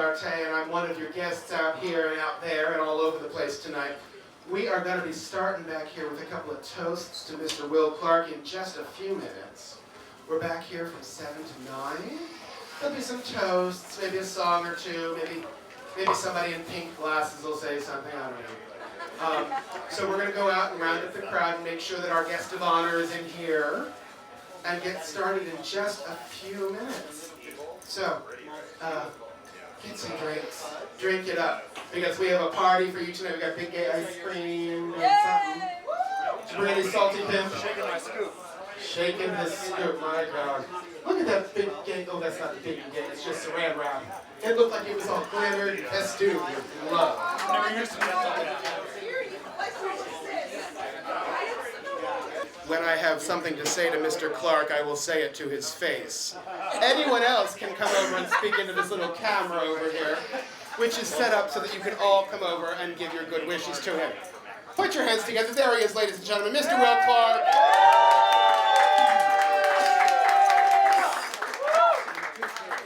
Clark, and I'm one of your guests out here and out there and all over the place tonight. We are going to be starting back here with a couple of toasts to Mr. Will Clark in just a few minutes. We're back here from 7 to 9. There'll be some toasts, maybe a song or two, maybe somebody in pink glasses will say something, I don't know. So we're going to go out and round up the crowd and make sure that our guest of honor is in here and get started in just a few minutes. So, get some drinks, drink it up, because we have a party for you tonight. We got big gay ice cream and something. Really salty pimp. Shaking my scoop. Shaking the scoop, my God. Look at that big gay, oh that's not the big gay, it's just saran wrap. It looked like it was all glittered and festooned with love. Never used to be that. When I have something to say to Mr. Clark, I will say it to his face. Anyone else can come over and speak into this little camera over here, which is set up so that you can all come over and give your good wishes to him. Put your hands together. There he is, ladies and gentlemen, Mr. Will Clark.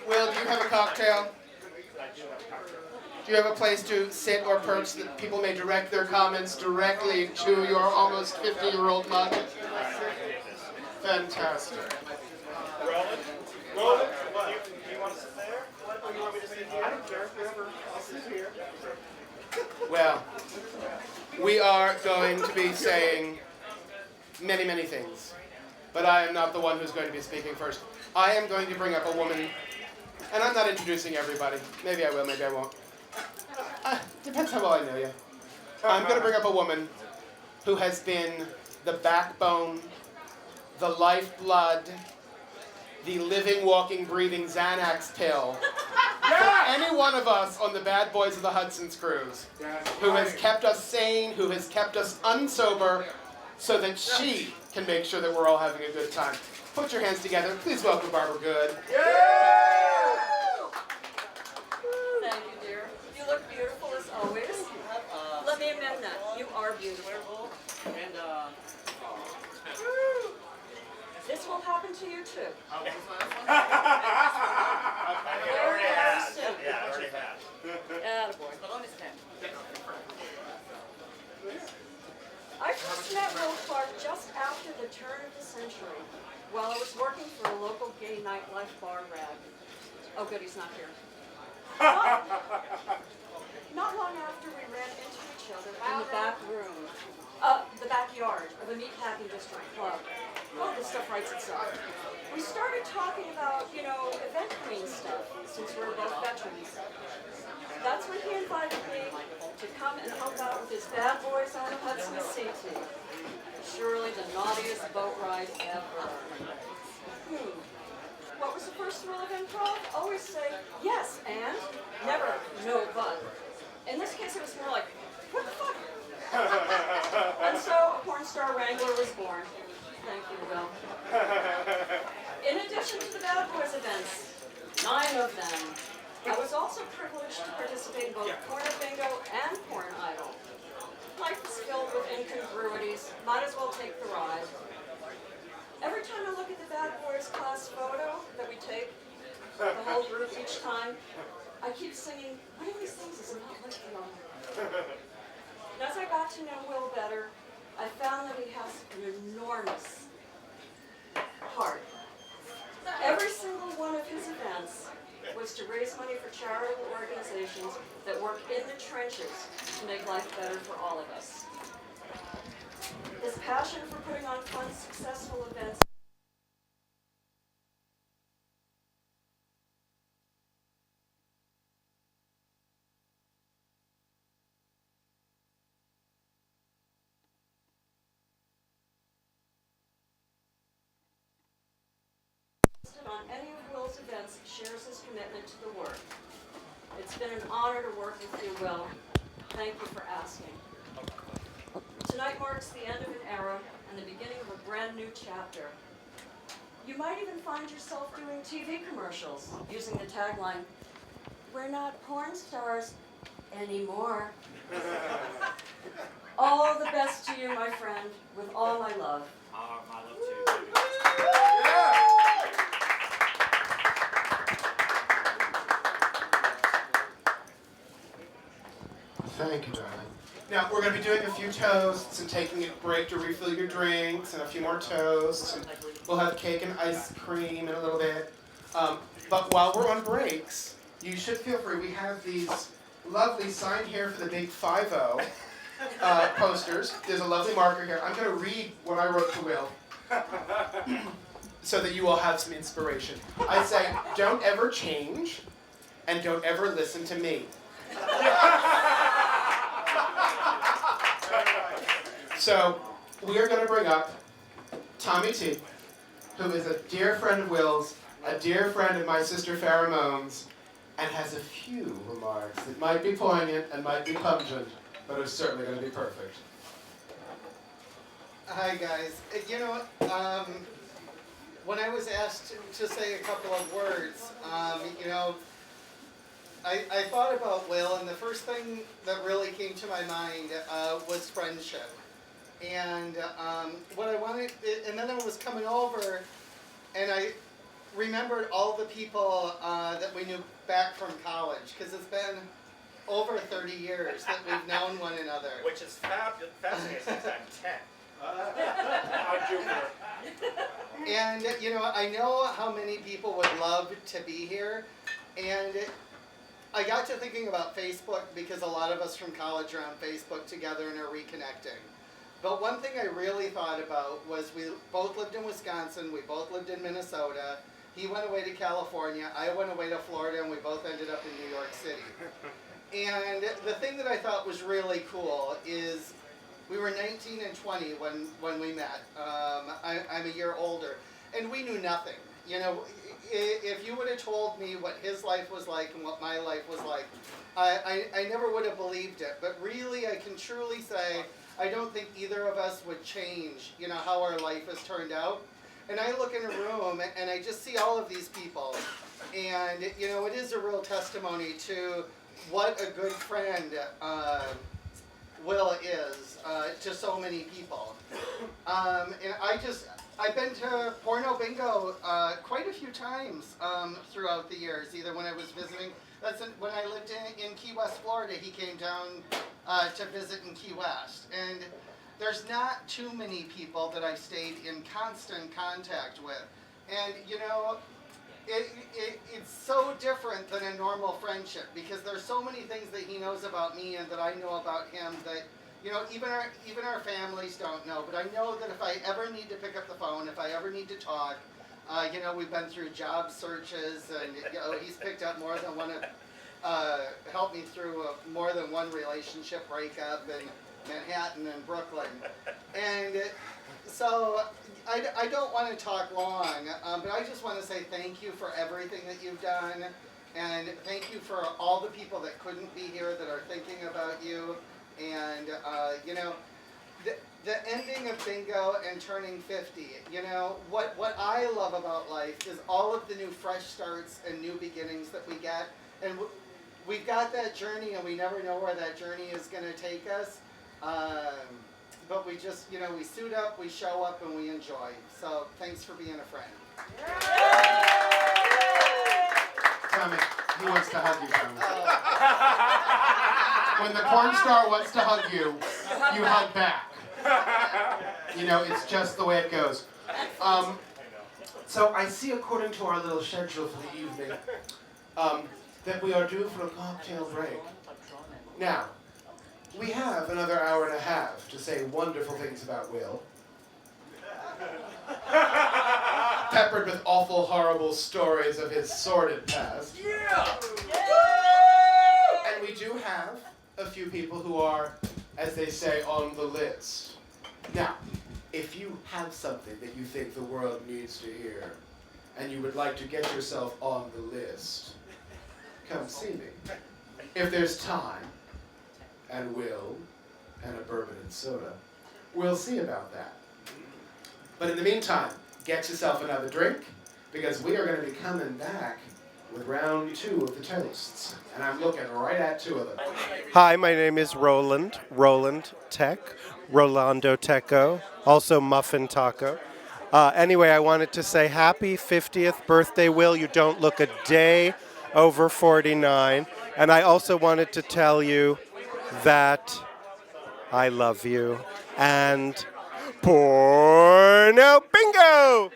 Will, do you have a cocktail? Do you have a place to sit or perch so that people may direct their comments directly to your almost 50-year-old mug? Fantastic. Roll it. What? Do you want to sit there? Or you want me to sit here? I don't care. Wherever. I'll sit here. Well, we are going to be saying many, many things. But I am not the one who's going to be speaking first. I am going to bring up a woman, and I'm not introducing everybody. Maybe I will, maybe I won't. Depends how well I know you. I'm going to bring up a woman who has been the backbone, the lifeblood, the living, walking, breathing Xanax pill for any one of us on the Bad Boys of the Hudson's cruise, who has kept us sane, who has kept us unsober, so that she can make sure that we're all having a good time. Put your hands together. Please welcome Barbara Good. Thank you, dear. You look beautiful as always. Let me amend that. You are beautiful. And, This will happen to you too. I already Very have. soon. Yeah, I already have. Attaboy. I first met Will Clark just after the turn of the century, while I was working for a local gay nightlife bar rag. Oh, good, he's not here. Not long after we ran into each other in the back room, the backyard of a meatpacking district club. Oh, this stuff writes itself. We started talking about, event queen stuff, since we're both veterans. That's when he invited me to come and help out with his Bad Boys on the Hudson CT. Surely the naughtiest boat ride ever. What was the first rule of improv? Always say, yes, and, never, no, but. In this case, it was more like, what the fuck? And so, a porn star wrangler was born. Thank you, Will. In addition to the Bad Boys events, 9 of them, I was also privileged to participate in both Porno Bingo and Porn Idol. Life is filled with incongruities. Might as well take the ride. Every time I look at the Bad Boys class photo that we take, the whole group each time, I keep singing, one of these things is not listed on there. And as I got to know Will better, I found that he has an enormous heart. Every single one of his events was to raise money for charitable organizations that work in the trenches to make life better for all of us. His passion for putting on fun, successful events on any of Will's events shares his commitment to the work. It's been an honor to work with you, Will. Thank you for asking. Tonight marks the end of an era and the beginning of a brand new chapter. You might even find yourself doing TV commercials using the tagline, "We're not porn stars anymore." All the best to you, my friend, with all my love. My love too. Thank you, darling. Now, we're going to be doing a few toasts and taking a break to refill your drinks and a few more toasts. And we'll have cake and ice cream in a little bit. But while we're on breaks, you should feel free. We have these lovely sign here for the big 5-0 posters. There's a lovely marker here. I'm going to read what I wrote to Will so that you all have some inspiration. I say, don't ever change and don't ever listen to me. So, we are going to bring up Tommy T, who is a dear friend of Will's, a dear friend of my sister Pheromone's, and has a few remarks that might be poignant and might be pungent, but are certainly going to be perfect. Hi guys. You know, when I was asked to say a couple of words, you know, I thought about Will, and the first thing that really came to my mind was friendship. And what I wanted, and then I was coming over, and I remembered all the people that we knew back from college, because it's been over 30 years that we've known one another. Which is fascinating since I'm 10. On Jupiter. And, you know, I know how many people would love to be here, and I got to thinking about Facebook because a lot of us from college are on Facebook together and are reconnecting. But one thing I really thought about was we both lived in Wisconsin, we both lived in Minnesota, he went away to California, I went away to Florida, and we both ended up in New York City. And the thing that I thought was really cool is we were 19 and 20 when we met. I'm a year older, and we knew nothing. You know, if you would have told me what his life was like and what my life was like, I never would have believed it. But really, I can truly say, I don't think either of us would change, you know, how our life has turned out. And I look in a room and I just see all of these people. And, you know, it is a real testimony to what a good friend Will is to so many people. And I've been to Porno Bingo quite a few times throughout the years, either when I was visiting. When I lived in Key West, Florida, he came down to visit in Key West. And there's not too many people that I stayed in constant contact with. And, you know, it's so different than a normal friendship because there's so many things that he knows about me and that I know about him that, you know, even our families don't know. But I know that if I ever need to pick up the phone, if I ever need to talk, you know, we've been through job searches, and you know, he's picked up more than one, helped me through more than one relationship breakup in Manhattan and Brooklyn, and so I don't want to talk long, but I just want to say thank you for everything that you've done, and thank you for all the people that couldn't be here that are thinking about you, and you know. The ending of bingo and turning 50, you know, what I love about life is all of the new fresh starts and new beginnings that we get. And we've got that journey and we never know where that journey is going to take us. But we just, you know, we suit up, we show up, and we enjoy. So thanks for being a friend. Tommy, he wants to hug you, Tommy. When the porn star wants to hug you, you hug back. You know, it's just the way it goes. So I see, according to our little schedule for the evening, that we are due for a cocktail break. Now, we have another hour and a half to say wonderful things about Will. Peppered with awful, horrible stories of his sordid past. Yeah! And we do have a few people who are, as they say, on the list. Now, if you have something that you think the world needs to hear, and you would like to get yourself on the list, come see me. If there's time, and will, and a bourbon and soda, we'll see about that. But in the meantime, get yourself another drink, because we are going to be coming back with round 2 of the toasts. And I'm looking right at 2 of them. Hi, my name is Roland Tech, Rolando Teco, also Muffin Taco. Anyway, I wanted to say happy 50th birthday, Will. You don't look a day over 49. And I also wanted to tell you that I love you. And Porno Bingo!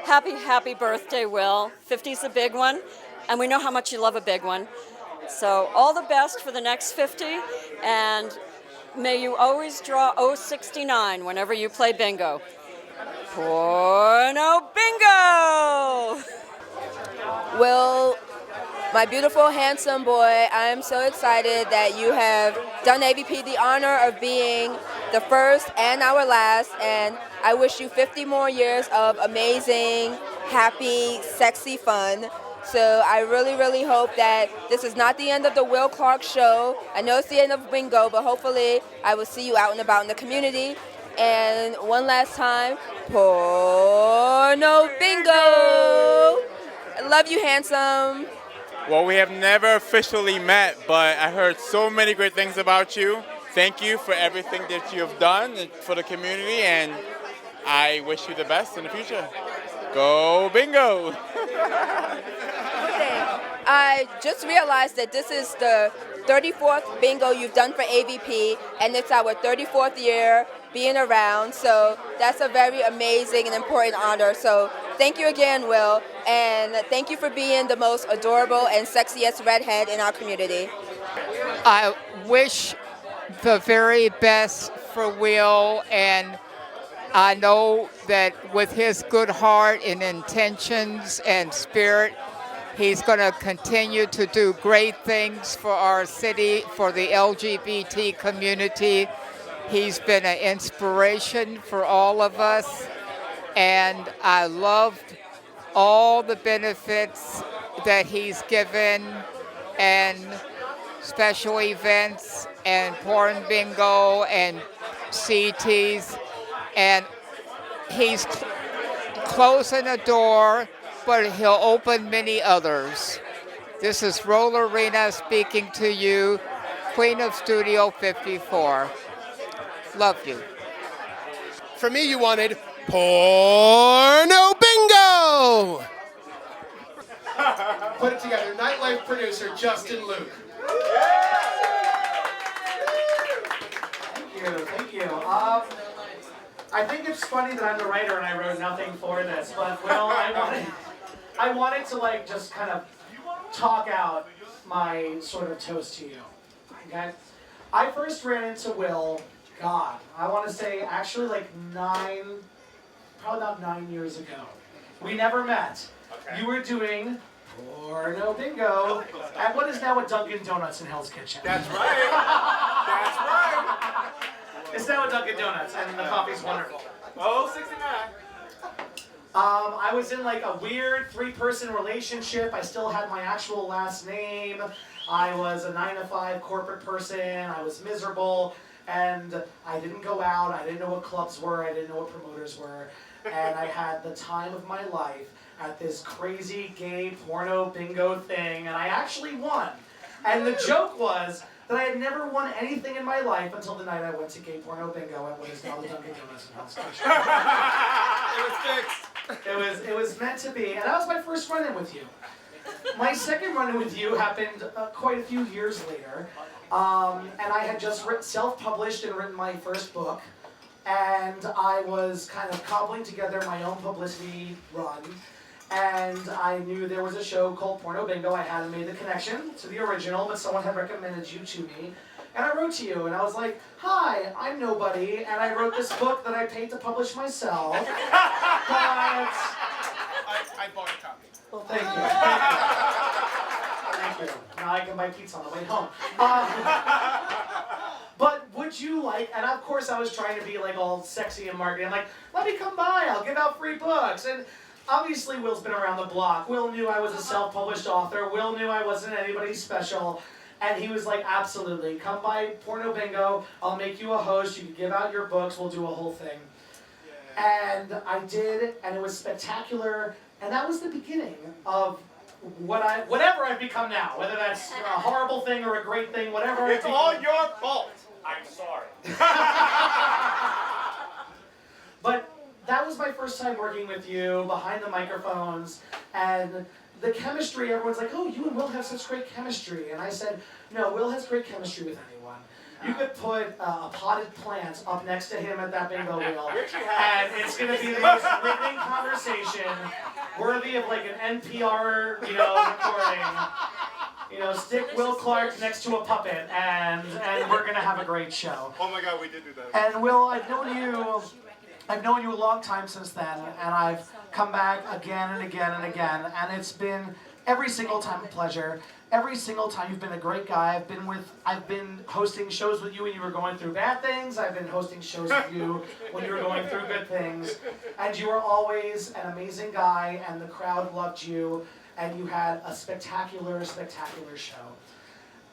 Happy, happy birthday, Will. 50's a big one, and we know how much you love a big one. So all the best for the next 50, and may you always draw 069 whenever you play bingo. Porno Bingo! Will, my beautiful, handsome boy, I am so excited that you have done AVP the honor of being the first and our last, and I wish you 50 more years of amazing, happy, sexy fun. So I really, really hope that this is not the end of the Will Clark show. I know it's the end of bingo, but hopefully I will see you out and about in the community. And one last time, Porno Bingo! I love you, handsome. Well, we have never officially met, but I heard so many great things about you. Thank you for everything that you have done for the community, and I wish you the best in the future. Go Bingo! I just realized that this is the 34th bingo you've done for AVP, and it's our 34th year being around, so that's a very amazing and important honor. So thank you again, Will, and thank you for being the most adorable and sexiest redhead in our community. I wish the very best for Will, and I know that with his good heart and intentions and spirit, he's going to continue to do great things for our city, for the LGBT community. He's been an inspiration for all of us, and I loved all the benefits that he's given, and special events, and porn bingo, and CTs, and he's closing a door, but he'll open many others. This is Roller Arena speaking to you, Queen of Studio 54. Love you. For me, you wanted Porno Bingo! Put it together. Nightlife producer Justin Luke. Thank you. I think it's funny that I'm the writer and I wrote nothing for this, but Will, I wanted to like just kind of talk out my sort of toast to you. Okay? I first ran into Will, God, I want to say actually like probably about 9 years ago. We never met. Okay. You were doing Porno Bingo at what is now a Dunkin' Donuts in Hell's Kitchen. That's right. That's right. It's now a Dunkin' Donuts, and the coffee's wonderful. Oh, 69. I was in like a weird 3-person relationship. I still had my actual last name. I was a 9-to-5 corporate person. I was miserable, and I didn't go out. I didn't know what clubs were. I didn't know what promoters were. And I had the time of my life at this crazy gay porno bingo thing, and I actually won. And the joke was that I had never won anything in my life until the night I went to gay porno bingo at what is now the Dunkin' Donuts in Hell's Kitchen. It was fixed. It was meant to be, and that was my first run-in with you. My second run-in with you happened quite a few years later, and I had just self-published and written my first book, and I was kind of cobbling together my own publicity run, and I knew there was a show called Porno Bingo. I hadn't made the connection to the original, but someone had recommended you to me. And I wrote to you, and I was like, hi, I'm nobody, and I wrote this book that I paid to publish myself, but... I bought a copy. Well, thank you. Thank you. Now I can buy pizza on the way home. But would you like, and of course I was trying to be like all sexy and marketing. I'm like, let me come by, I'll give out free books. And obviously Will's been around the block. Will knew I was a self-published author. Will knew I wasn't anybody special. And he was like, absolutely, come by Porno Bingo, I'll make you a host, you can give out your books, we'll do a whole thing. And I did, and it was spectacular, and that was the beginning of whatever I've become now, whether that's a horrible thing or a great thing, whatever. It's all your fault. I'm sorry. But that was my first time working with you behind the microphones, And the chemistry, everyone's like, oh, you and Will have such great chemistry. And I said, no, Will has great chemistry with anyone. You could put a potted plant up next to him at that bingo wheel, and it's going to be the most riveting conversation, worthy of like an NPR, recording. Stick Will Clark next to a puppet, and we're going to have a great show. Oh my God, we did do that. And Will, I've known you a long time since then, and I've come back again and again and again, and it's been every single time a pleasure. Every single time you've been a great guy. I've been hosting shows with you when you were going through bad things. I've been hosting shows with you when you were going through good things. And you were always an amazing guy, and the crowd loved you, and you had a spectacular, spectacular show.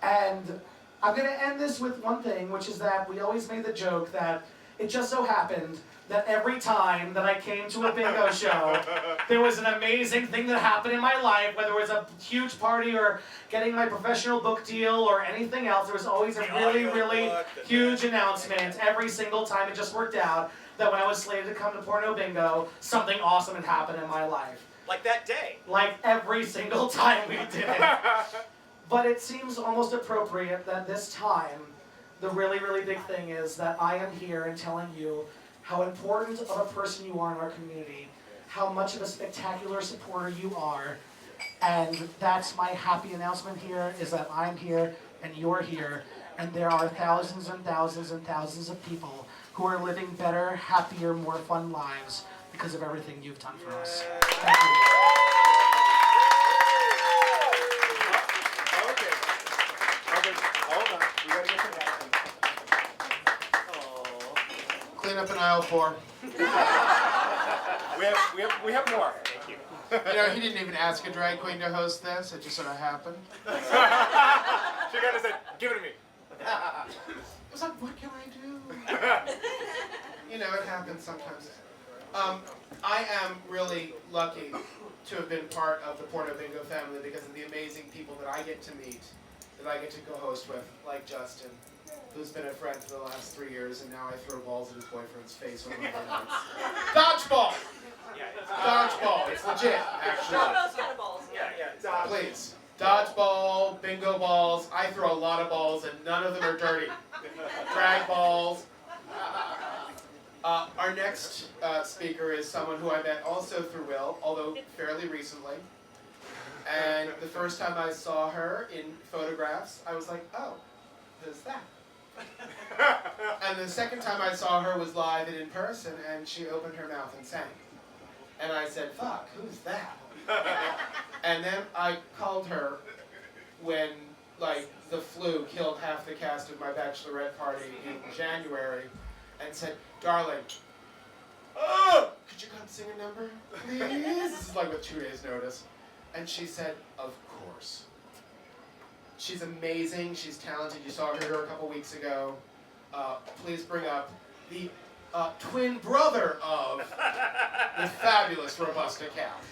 And I'm going to end this with one thing, which is that we always made the joke that it just so happened that every time that I came to a bingo show, there was an amazing thing that happened in my life, whether it was a huge party or getting my professional book deal or anything else. There was always a really, really huge announcement every single time. It just worked out that when I was slated to come to Porno Bingo, something awesome had happened in my life. Like that day. Like every single time we did it. But it seems almost appropriate that this time, the really, really big thing is that I am here and telling you how important of a person you are in our community, how much of a spectacular supporter you are, and that's my happy announcement here, is that I'm here and you're here, and there are thousands and thousands and thousands of people who are living better, happier, more fun lives because of everything you've done for us. Thank you. Hold on. We gotta get some action. Clean up in aisle 4. We have more. Thank you. He didn't even ask a drag queen to host this. It just sort of happened. She kind of said, "Give it to me." I was like, what can I do? It happens sometimes. I am really lucky to have been part of the Porno Bingo family because of the amazing people that I get to meet, that I get to co-host with, like Justin, who's been a friend for the last 3 years, and now I throw balls at his boyfriend's face on my nights. Dodgeball! Dodgeball. It's legit, actually. Those kind of balls. Please. Dodgeball, bingo balls. I throw a lot of balls, and none of them are dirty. Drag balls. Our next speaker is someone who I met also through Will, although fairly recently. And the first time I saw her in photographs, I was like, oh, who's that? And the second time I saw her was live and in person, and she opened her mouth and sang. And I said, fuck, who's that? And then I called her when, the flu killed half the cast of my bachelorette party in January, and said, darling, could you come sing a number, please? This is with 2 days' notice. And she said, of course. She's amazing, she's talented. You saw her here a couple weeks ago. Please bring up the twin brother of the fabulous Robusta Cat.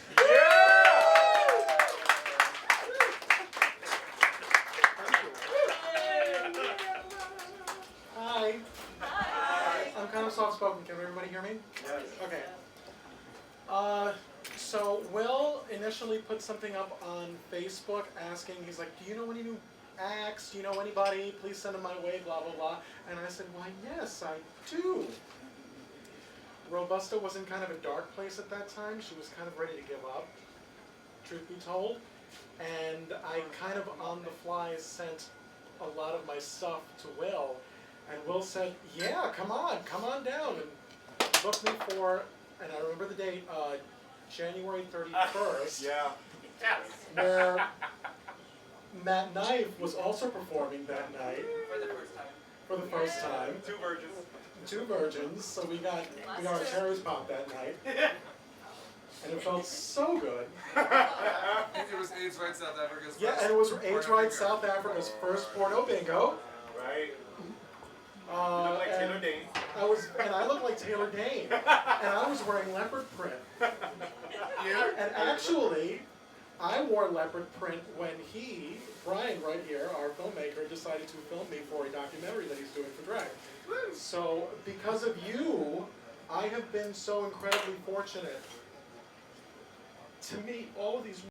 Hi. I'm kind of soft-spoken. Can everybody hear me? Yes. Okay. So Will initially put something up on Facebook asking, he's like, do you know any new acts? Do you know anybody? Please send them my way, blah, blah, blah. And I said, why, yes, I do. Robusta was in kind of a dark place at that time. She was kind of ready to give up, truth be told. And I kind of on the fly sent a lot of my stuff to Will. And Will said, yeah, come on down. And booked me for, and I remember the date, January 31st. Yeah. Where Matt Knife was also performing that night. For the first time. Two virgins. So we got our cherries popped that night. And it felt so good. It was AIDS Right South Africa's first. Yeah, and it was AIDS Right South Africa's first porno bingo. Right. You look like Taylor Dane. I looked like Taylor Dane. And I was wearing leopard print. And actually, I wore leopard print when Brian right here, our filmmaker, decided to film me for a documentary that he's doing for drag. So, because of you, I have been so incredibly fortunate to meet all of these